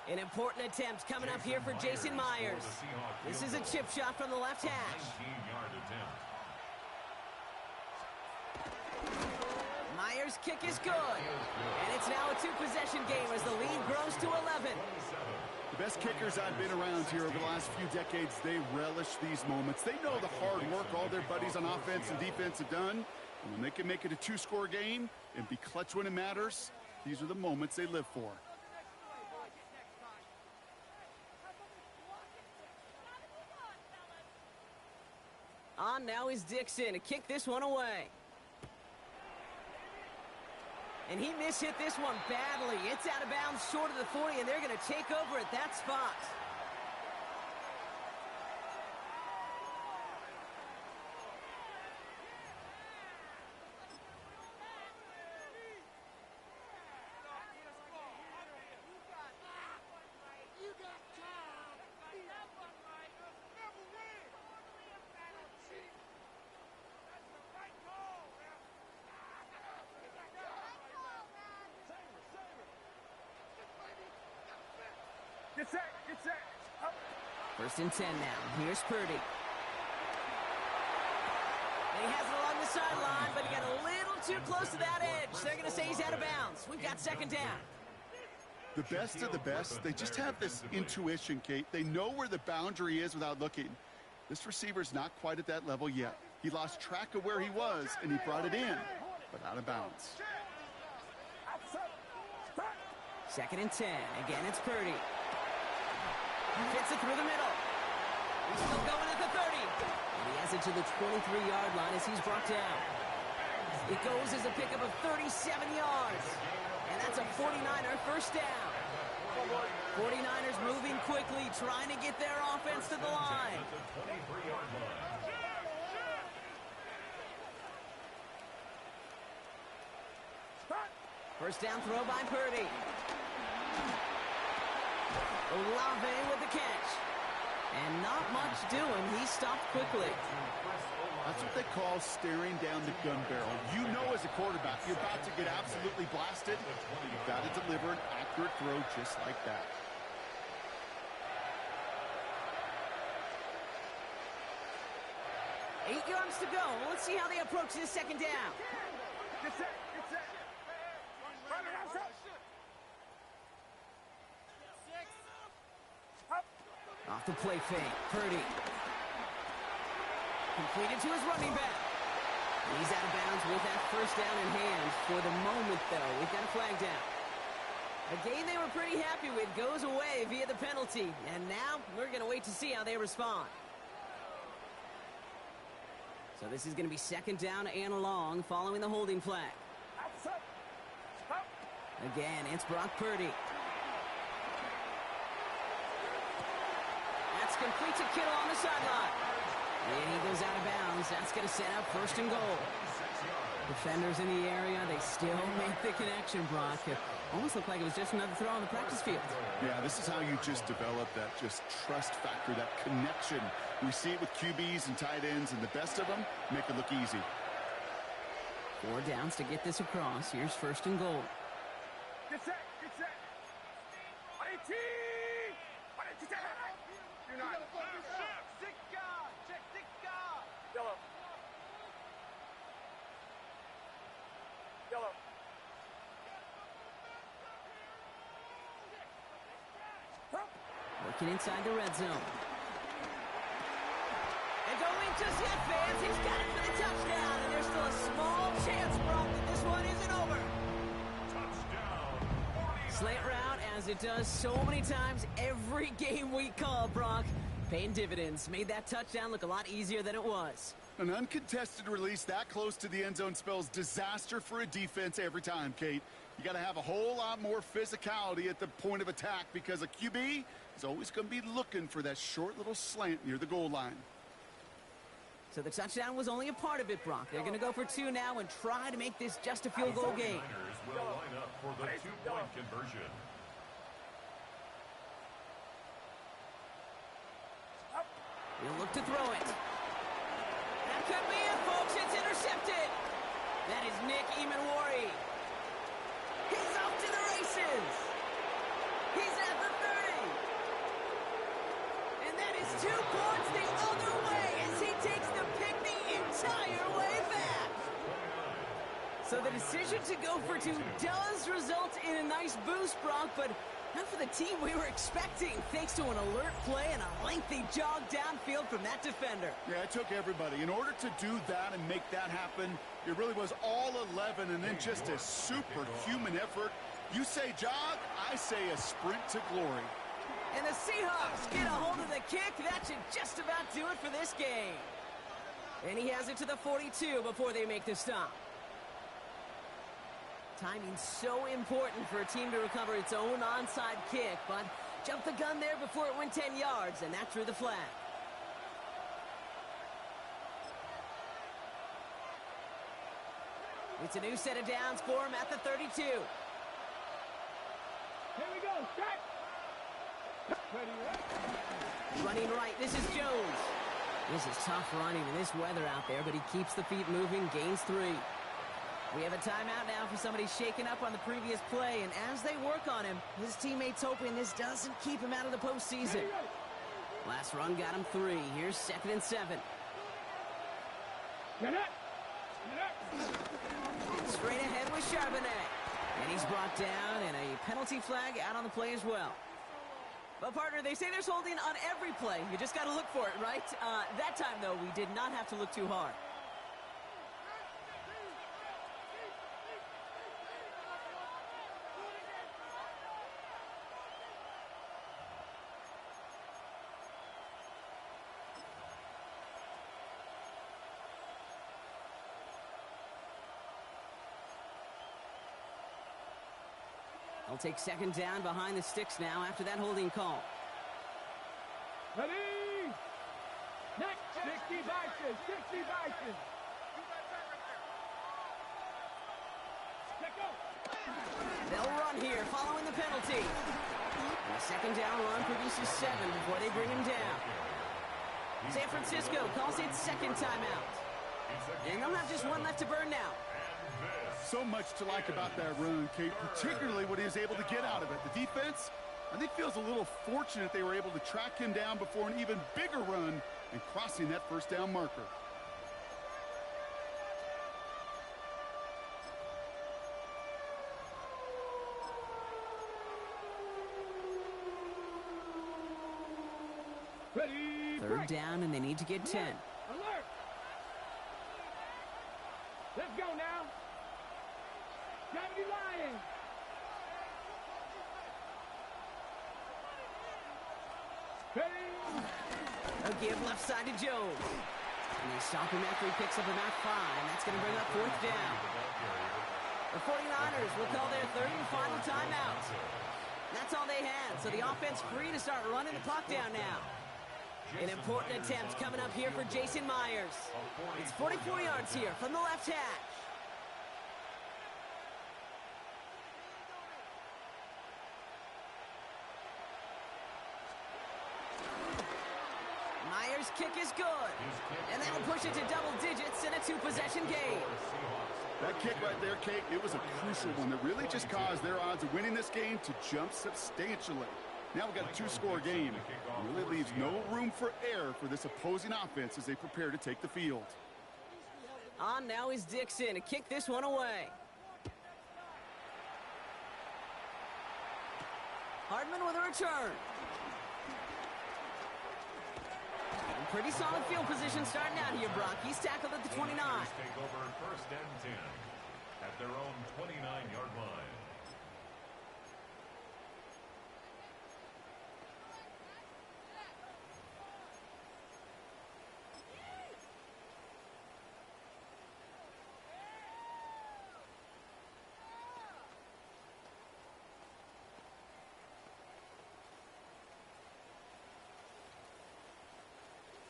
An important attempt coming up here for Jason Myers. This is a chip shot from the left hash. 19-yard attempt. Myers' kick is good. And it's now a 2-possession game as the lead grows to 11. The best kickers I've been around here over the last few decades, they relish these moments. They know the hard work all their buddies on offense and defense have done. And when they can make it a 2-score game and be clutch when it matters, these are the moments they live for. On now is Dixon to kick this one away. And he mishit this one badly. It's out of bounds short of the 40, and they're going to take over at that spot. Get set, get set. Up. 1st and 10 now. Here's Purdy. And he has it along the sideline, but he got a little too close to that edge. They're going to say he's out of bounds. We've got 2nd down. The best of the best, they just have this intuition, Kate. They know where the boundary is without looking. This receiver's not quite at that level yet. He lost track of where he was, and he brought it in, but out of bounds. 2nd and 10. Again, it's Purdy. Fits it through the middle. He's still going at the 30. And he has it to the 23-yard line as he's brought down. It goes as a pickup of 37 yards. And that's a 49er 1st down. 49ers moving quickly, trying to get their offense to the line. First down throw by Purdy. Olave with the catch. And not much doing. He stopped quickly. That's what they call staring down the gun barrel. You know as a quarterback, you're about to get absolutely blasted. You've got to deliver an accurate throw just like that. Eight yards to go. Let's see how they approach this 2nd down. Get set, get set. Run it outside. Off the play fake. Purdy. Completed to his running back. And he's out of bounds with that 1st down in hand. For the moment, though, we've got a flag down. A game they were pretty happy with goes away via the penalty. And now we're going to wait to see how they respond. So this is going to be 2nd down and long following the holding flag. Again, it's Brock Purdy. That's complete to Kittle on the sideline. And he goes out of bounds. That's going to set up 1st and goal. Defenders in the area, they still make the connection, Brock. It almost looked like it was just another throw on the practice field. Yeah, this is how you just develop that just trust factor, that connection. We see it with QBs and tight ends, and the best of them make it look easy. 4 downs to get this across. Here's 1st and goal. Get set, get set. 18. You're not. Yellow. Yellow. Working inside the red zone. And going just yet, fans. He's got it for the touchdown. And there's still a small chance, Brock, that this one isn't over. Touchdown. Slant route, as it does so many times every game we call, Brock. Paying dividends. Made that touchdown look a lot easier than it was. An uncontested release that close to the end zone spells disaster for a defense every time, Kate. You got to have a whole lot more physicality at the point of attack because a QB is always going to be looking for that short little slant near the goal line. So the touchdown was only a part of it, Brock. They're going to go for 2 now and try to make this just a field goal game. Niners will line up for the 2-point conversion. He'll look to throw it. That could be it, folks. It's intercepted. That is Nick Emanwari. He's off to the races. He's at the 30. And that is 2 points the other way as he takes the pick the entire way back. So the decision to go for 2 does result in a nice boost, Brock, but Not for the team we were expecting, thanks to an alert play and a lengthy jog downfield from that defender. Yeah, it took everybody. In order to do that and make that happen, it really was all 11 and then just a superhuman effort. You say jog, I say a sprint to glory. And the Seahawks get a hold of the kick. That should just about do it for this game. And he has it to the 42 before they make the stop. Timing's so important for a team to recover its own onside kick, but jumped the gun there before it went 10 yards, and that drew the flag. It's a new set of downs for him at the 32. Here we go. Start. Running right, this is Jones. This is tough running in this weather out there, but he keeps the feet moving, gains 3. We have a timeout now for somebody shaken up on the previous play, and as they work on him, his teammates hoping this doesn't keep him out of the postseason. Last run got him 3. Here's 2nd and 7. Get up. Straight ahead with Charbonnet. And he's brought down, and a penalty flag out on the play as well. But, partner, they say there's holding on every play. You just got to look for it, right? That time, though, we did not have to look too hard. They'll take 2nd down behind the sticks now after that holding call. Ready? Next. 60 Bison. 60 Bison. Let go. They'll run here following the penalty. And the 2nd down run produces 7 before they bring him down. San Francisco calls it 2nd timeout. And they'll have just 1 left to burn now. So much to like about that run, Kate, particularly what he was able to get out of it. The defense, I think, feels a little fortunate they were able to track him down before an even bigger run and crossing that 1st down marker. Ready. 3rd down, and they need to get 10. Alert. Let's go now. 70 Lions. Ready. A give left side to Jones. And they stop him after he picks up about 5. That's going to bring up 4th down. The 49ers will call their 3rd and final timeout. That's all they had, so the offense free to start running the clock down now. An important attempt coming up here for Jason Myers. It's 44 yards here from the left hash. Myers' kick is good. And that'll push it to double digits in a 2-possession game. That kick right there, Kate, it was a crucial one that really just caused their odds of winning this game to jump substantially. Now we've got a 2-score game. It really leaves no room for error for this opposing offense as they prepare to take the field. On now is Dixon to kick this one away. Hardman with a return. And pretty solid field position starting out here, Brock. He's tackled at the 29. Take over 1st and 10 at their own 29-yard line.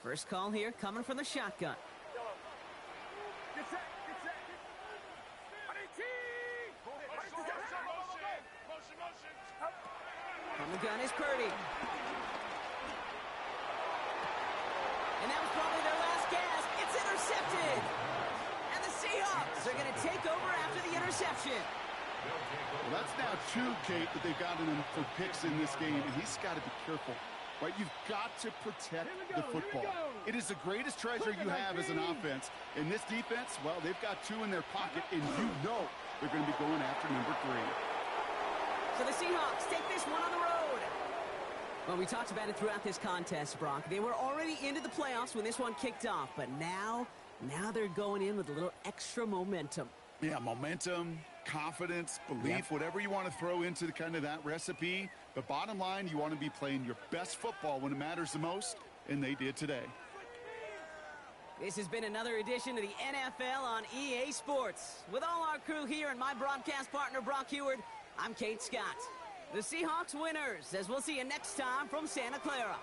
First call here coming from the shotgun. Get set. Get set. Motion. From the gun is Purdy. And that was probably their last gasp. It's intercepted. And the Seahawks are going to take over after the interception. Well, that's now 2, Kate, that they've gotten him for picks in this game, and he's got to be careful. Right, you've got to protect the football. It is the greatest treasure you have as an offense. In this defense, well, they've got 2 in their pocket, and you know they're going to be going after number 3. So the Seahawks take this one on the road. Well, we talked about it throughout this contest, Brock. They were already into the playoffs when this one kicked off, but now they're going in with a little extra momentum. Yeah, momentum, confidence, belief, whatever you want to throw into kind of that recipe. But bottom line, you want to be playing your best football when it matters the most, and they did today. This has been another edition of the NFL on EA Sports. With all our crew here and my broadcast partner, Brock Heward, I'm Kate Scott. The Seahawks winners, as we'll see you next time from Santa Clara.